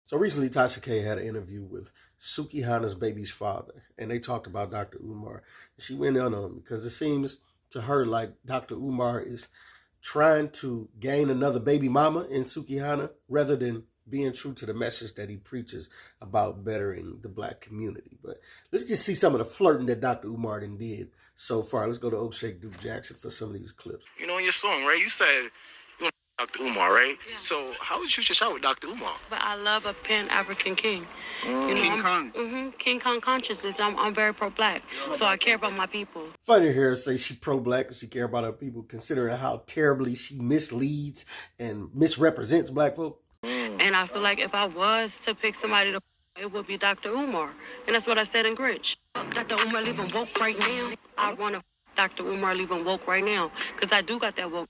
So recently, Tasha K had an interview with Sukihana's baby's father, and they talked about Dr. Umar. She went in on him because it seems to her like Dr. Umar is trying to gain another baby mama in Sukihana rather than being true to the message that he preaches about bettering the black community. But let's just see some of the flirting that Dr. Umar did so far. Let's go to Oshay Duke Jackson for some of these clips. You know, in your song, right, you said you want Dr. Umar, right? Yeah. So how would you shoot your shot with Dr. Umar? But I love a Pan-African king. You know, King Kong. King Kong consciousness. I'm very pro-black, so I care about my people. Funny to hear her say she pro-black and she care about her people, considering how terribly she misleads and misrepresents black folk. And I feel like if I was to pick somebody to, it would be Dr. Umar. And that's what I said in Grinch. Dr. Umar leaving woke right now. I want to Dr. Umar leaving woke right now, because I do got that woke.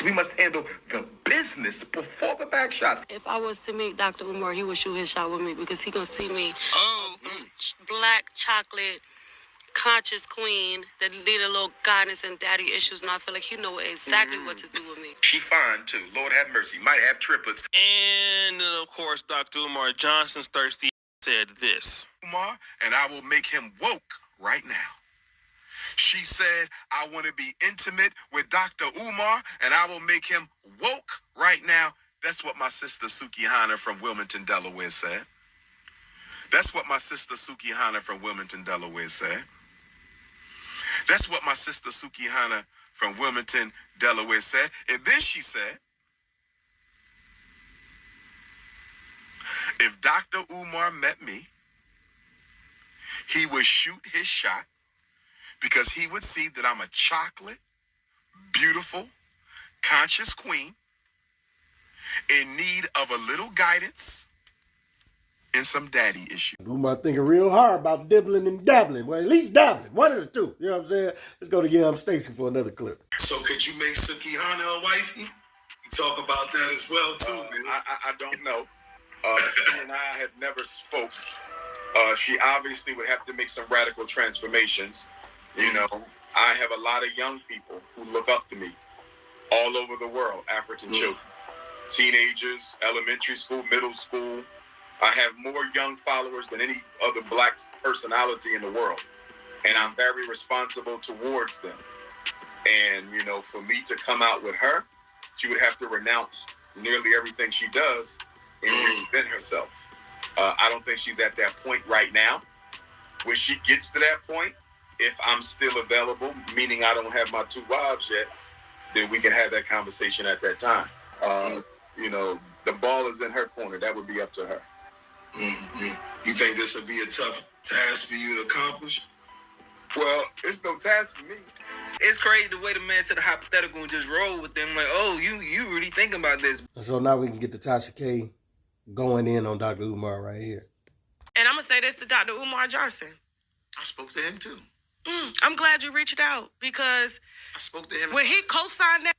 We must handle the business before the back shots. If I was to meet Dr. Umar, he would shoot his shot with me, because he gonna see me. Black chocolate conscious queen that need a little guidance and daddy issues, and I feel like he know exactly what to do with me. She fine too. Lord have mercy. Might have triplets. And then, of course, Dr. Umar Johnson's thirsty said this. Umar, and I will make him woke right now. She said, I want to be intimate with Dr. Umar, and I will make him woke right now. That's what my sister Sukihana from Wilmington, Delaware said. That's what my sister Sukihana from Wilmington, Delaware said. That's what my sister Sukihana from Wilmington, Delaware said. And then she said, if Dr. Umar met me, he would shoot his shot because he would see that I'm a chocolate, beautiful, conscious queen in need of a little guidance and some daddy issues. Umar thinking real hard about dibbling and dabbling. Well, at least dabbling. One of the two. You know what I'm saying? Let's go to Yum Stacy for another clip. So could you make Sukihana a wifey? You talk about that as well, too, man. I don't know. She and I have never spoke. She obviously would have to make some radical transformations. You know, I have a lot of young people who look up to me all over the world, African children, teenagers, elementary school, middle school. I have more young followers than any other black personality in the world. And I'm very responsible towards them. And, you know, for me to come out with her, she would have to renounce nearly everything she does and reinvent herself. I don't think she's at that point right now. When she gets to that point, if I'm still available, meaning I don't have my two wives yet, then we can have that conversation at that time. You know, the ball is in her corner. That would be up to her. Mm-hmm. You think this would be a tough task for you to accomplish? Well, it's no task for me. It's crazy the way the man to the hypothetical and just roll with them like, oh, you really thinking about this. So now we can get to Tasha K going in on Dr. Umar right here. And I'm going to say this to Dr. Umar Johnson. I spoke to him, too. I'm glad you reached out, because I spoke to him. when he co-signed that,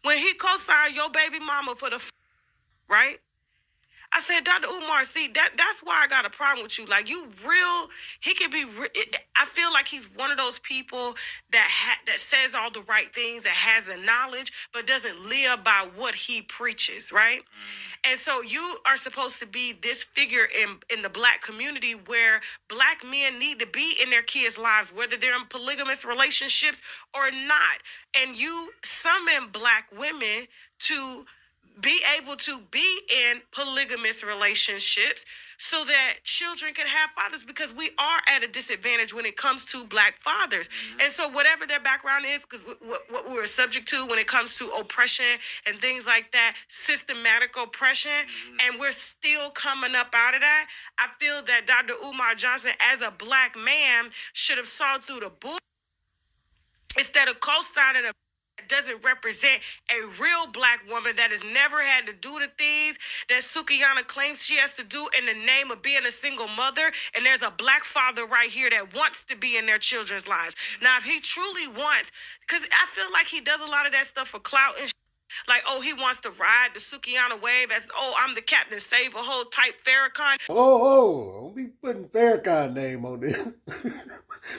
when he co-signed your baby mama for the, right? I said, Dr. Umar, see, that's why I got a problem with you. Like, you real, he can be, I feel like he's one of those people that says all the right things, that has the knowledge, but doesn't live by what he preaches, right? And so you are supposed to be this figure in the black community where black men need to be in their kids' lives, whether they're in polygamous relationships or not. And you summon black women to be able to be in polygamous relationships so that children can have fathers, because we are at a disadvantage when it comes to black fathers. And so whatever their background is, because what we're subject to when it comes to oppression and things like that, systematic oppression, and we're still coming up out of that, I feel that Dr. Umar Johnson, as a black man, should have saw through the bull instead of co-signing a doesn't represent a real black woman that has never had to do the things that Sukihana claims she has to do in the name of being a single mother. And there's a black father right here that wants to be in their children's lives. Now, if he truly wants, because I feel like he does a lot of that stuff for clout and like, oh, he wants to ride the Sukihana wave as, oh, I'm the Captain Save a Whole type Farrakhan. Oh, don't be putting Farrakhan name on this.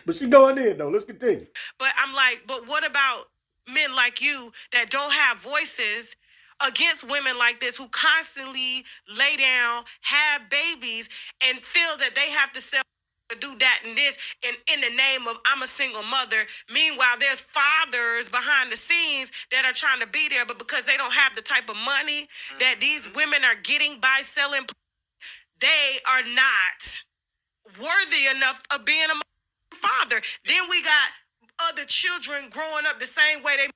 But she going in, though. Let's continue. But I'm like, but what about men like you that don't have voices against women like this who constantly lay down, have babies, and feel that they have to sell to do that and this and in the name of I'm a single mother. Meanwhile, there's fathers behind the scenes that are trying to be there, but because they don't have the type of money that these women are getting by selling, they are not worthy enough of being a father. Then we got other children growing up the same way they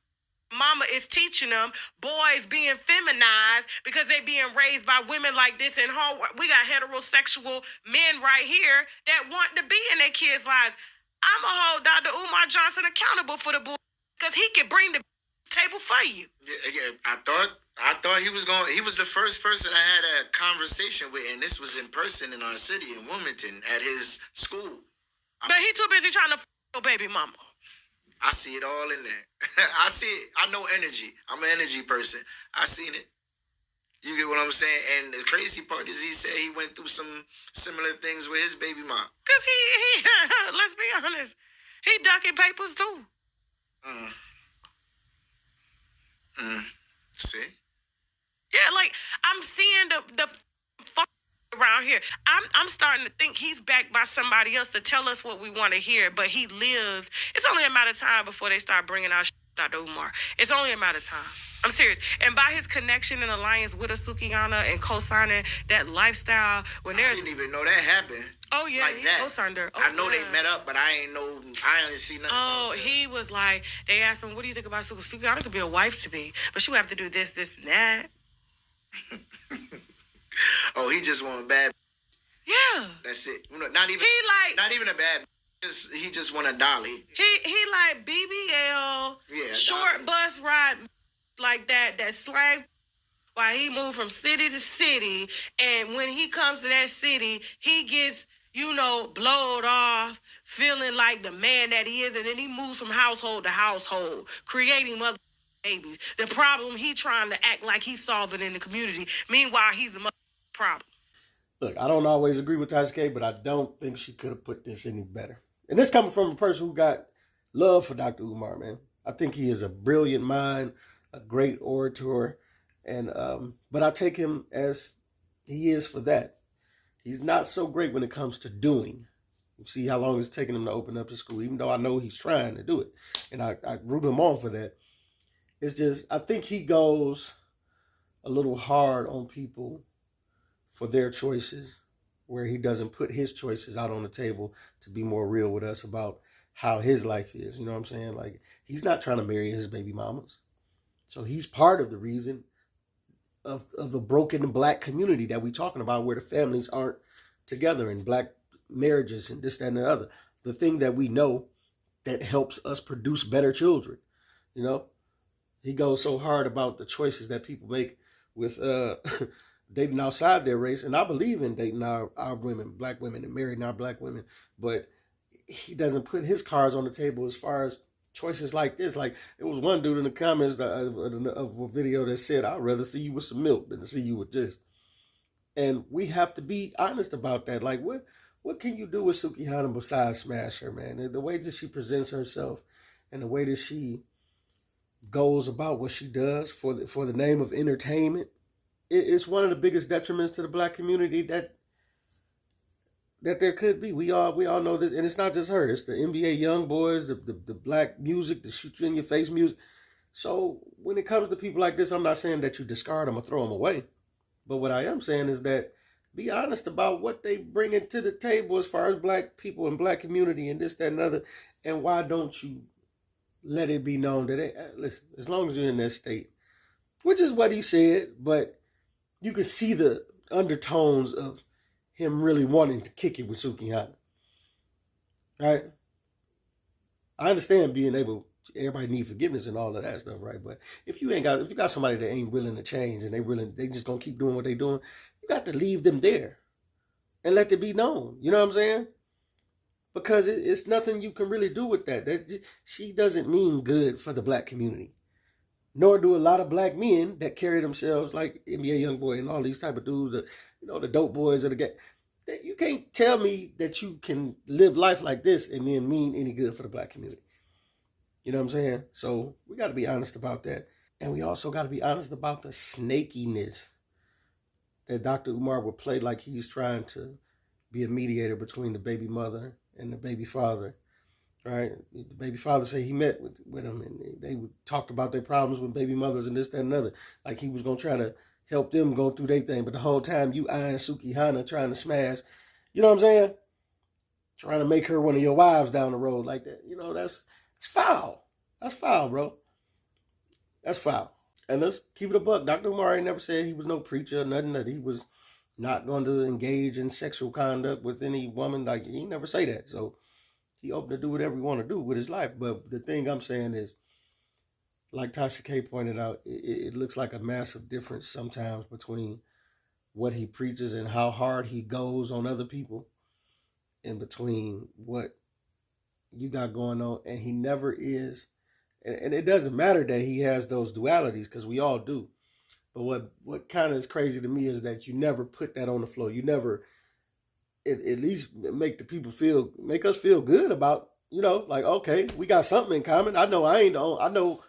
mama is teaching them, boys being feminized because they being raised by women like this in home. We got heterosexual men right here that want to be in their kids' lives. I'm going to hold Dr. Umar Johnson accountable for the bull because he can bring the table for you. Yeah, I thought he was going. He was the first person I had a conversation with, and this was in person in our city in Wilmington at his school. But he too busy trying to your baby mama. I see it all in there. I see it. I know energy. I'm an energy person. I seen it. You get what I'm saying? And the crazy part is he said he went through some similar things with his baby mom. Because he let's be honest, he ducking papers too. See? Yeah, like I'm seeing the fuck around here. I'm starting to think he's backed by somebody else to tell us what we want to hear, but he lives. It's only a matter of time before they start bringing out Dr. Umar. It's only a matter of time. I'm serious. And by his connection and alliance with Asukiyana and co-signing that lifestyle, when there's... I didn't even know that happened. Oh, yeah, like he that. co-signed her. Oh, I know yeah. they met up, but I ain't see nothing. Oh, he was like, they asked him, what do you think about Asukiyana? Could be a wife to me, but she would have to do this, and that. Oh, he just want bad. Yeah. That's it. Not even a bad. He just want a dolly. He like BBL, Yeah, short dolly. bus ride like that slang. While he moved from city to city, and when he comes to that city, he gets, blowed off, feeling like the man that he is, and then he moves from household to household, creating mother babies. The problem, he trying to act like he's solving in the community. Meanwhile, he's a mother problem. Look, I don't always agree with Tasha K, but I don't think she could have put this any better. And this coming from a person who got love for Dr. Umar, man. I think he is a brilliant mind, a great orator, and but I take him as he is for that. He's not so great when it comes to doing. You see how long it's taking him to open up the school, even though I know he's trying to do it. And I root him on for that. It's just, I think he goes a little hard on people for their choices, where he doesn't put his choices out on the table to be more real with us about how his life is. You know what I'm saying? Like, he's not trying to marry his baby mamas. So he's part of the reason of the broken black community that we're talking about, where the families aren't together and black marriages and this, that, and the other. The thing that we know that helps us produce better children. He goes so hard about the choices that people make with dating outside their race. And I believe in dating our women, black women, and marrying our black women. But he doesn't put his cards on the table as far as choices like this. Like, there was one dude in the comments of a video that said, I'd rather see you with some milk than to see you with this. And we have to be honest about that. Like, what can you do with Sukihana besides smash her, man? And the way that she presents herself and the way that she goes about what she does for the name of entertainment, it's one of the biggest detriments to the black community that there could be. We all know that, and it's not just her. It's the NBA young boys, the black music, the shoot you in your face music. So when it comes to people like this, I'm not saying that you discard them or throw them away. But what I am saying is that be honest about what they bring into the table as far as black people and black community and this, that, and other. And why don't you let it be known that, listen, as long as you're in that state, which is what he said, but you can see the undertones of him really wanting to kick it with Sukihana. Right? I understand being able, everybody need forgiveness and all of that stuff, right? But if you got somebody that ain't willing to change and they just gonna keep doing what they doing, you got to leave them there and let it be known. You know what I'm saying? Because it's nothing you can really do with that. She doesn't mean good for the black community. Nor do a lot of black men that carry themselves like NBA Youngboy and all these type of dudes, the dope boys of the game. You can't tell me that you can live life like this and then mean any good for the black community. You know what I'm saying? So we got to be honest about that. And we also got to be honest about the snakiness that Dr. Umar would play like he's trying to be a mediator between the baby mother and the baby father, right? The baby father said he met with him and they talked about their problems with baby mothers and this, that, and another. Like he was going to try to help them go through their thing. But the whole time you eyeing Suki Hana trying to smash, you know what I'm saying? Trying to make her one of your wives down the road like that. You know, it's foul. That's foul, bro. That's foul. And let's keep it a buck. Dr. Umar never said he was no preacher or nothing, that he was not going to engage in sexual conduct with any woman. Like, he never say that. So he open to do whatever he want to do with his life. But the thing I'm saying is, like Tasha K pointed out, it looks like a massive difference sometimes between what he preaches and how hard he goes on other people, and between what you got going on. And he never is. And it doesn't matter that he has those dualities, because we all do. But what kind of is crazy to me is that you never put that on the floor. You never, at least make us feel good about, you know, like, okay, we got something in common. I know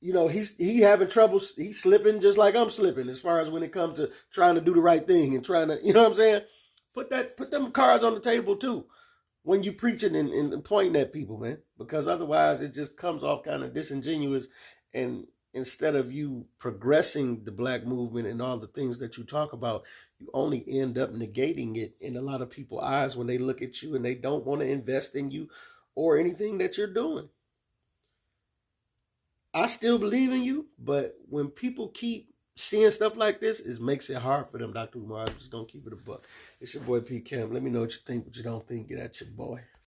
you know, he having trouble. He's slipping just like I'm slipping as far as when it comes to trying to do the right thing and trying to, you know what I'm saying? Put them cards on the table too when you preaching and pointing at people, man, because otherwise it just comes off kind of disingenuous. And instead of you progressing the black movement and all the things that you talk about, you only end up negating it in a lot of people's eyes when they look at you and they don't want to invest in you or anything that you're doing. I still believe in you, but when people keep seeing stuff like this, it makes it hard for them, Dr. Umar. Just don't keep it a buck. It's your boy P. Camp. Let me know what you think, what you don't think. Get at your boy.